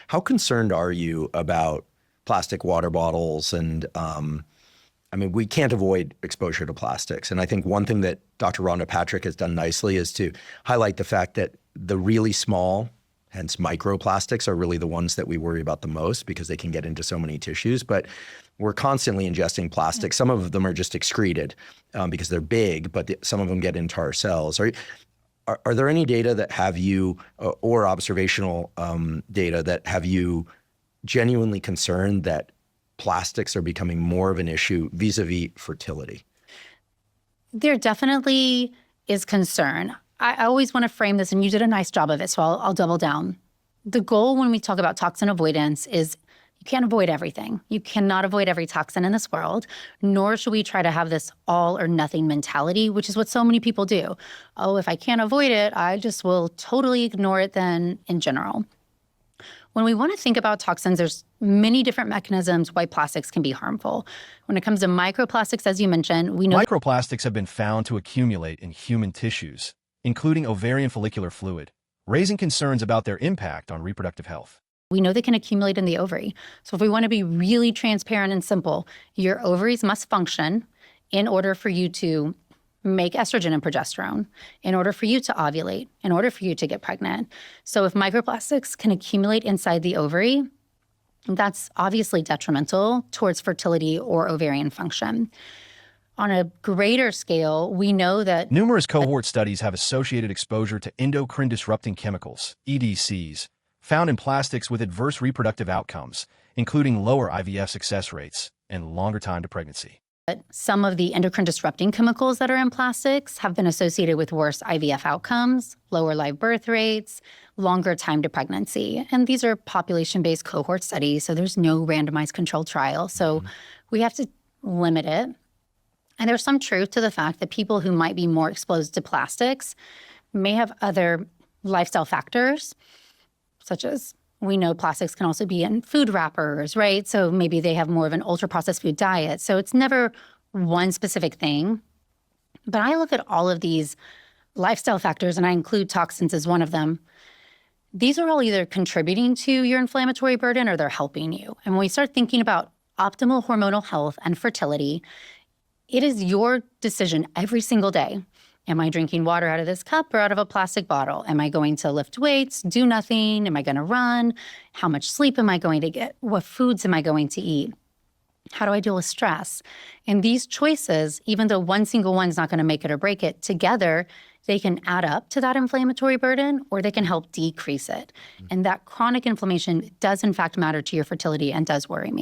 How concerned are you about plastic water bottles? And I mean, we can't avoid exposure to plastics. And I think one thing that Dr. Rhonda Patrick has done nicely is to highlight the fact that the really small, hence microplastics, are really the ones that we worry about the most because they can get into so many tissues. But we're constantly ingesting plastic. Some of them are just excreted because they're big, but some of them get into our cells. Are there any data that have you, or observational data that have you genuinely concerned that plastics are becoming more of an issue vis-a-vis fertility? There definitely is concern. I always want to frame this, and you did a nice job of it, so I'll double down. The goal when we talk about toxin avoidance is you can't avoid everything. You cannot avoid every toxin in this world, nor should we try to have this all or nothing mentality, which is what so many people do. Oh, if I can't avoid it, I just will totally ignore it then in general. When we want to think about toxins, there's many different mechanisms why plastics can be harmful. When it comes to microplastics, as you mentioned, we know microplastics have been found to accumulate in human tissues, including ovarian follicular fluid, raising concerns about their impact on reproductive health. We know they can accumulate in the ovary. So if we want to be really transparent and simple, your ovaries must function in order for you to make estrogen and progesterone, in order for you to ovulate, in order for you to get pregnant. So if microplastics can accumulate inside the ovary, that's obviously detrimental towards fertility or ovarian function. On a greater scale, we know that numerous cohort studies have associated exposure to endocrine-disrupting chemicals, EDCs, found in plastics with adverse reproductive outcomes, including lower IVF success rates and longer time to pregnancy. Some of the endocrine-disrupting chemicals that are in plastics have been associated with worse IVF outcomes, lower live birth rates, longer time to pregnancy. And these are population-based cohort studies, so there's no randomized controlled trial. So we have to limit it. And there's some truth to the fact that people who might be more exposed to plastics may have other lifestyle factors, such as we know plastics can also be in food wrappers, right? So maybe they have more of an ultra-processed food diet. So it's never one specific thing. But I look at all of these lifestyle factors, and I include toxins as one of them. These are all either contributing to your inflammatory burden or they're helping you. And when we start thinking about optimal hormonal health and fertility, it is your decision every single day. Am I drinking water out of this cup or out of a plastic bottle? Am I going to lift weights, do nothing? Am I going to run? How much sleep am I going to get? What foods am I going to eat? How do I deal with stress? And these choices, even though one single one's not going to make it or break it, together, they can add up to that inflammatory burden or they can help decrease it. And that chronic inflammation does in fact matter to your fertility and does worry me.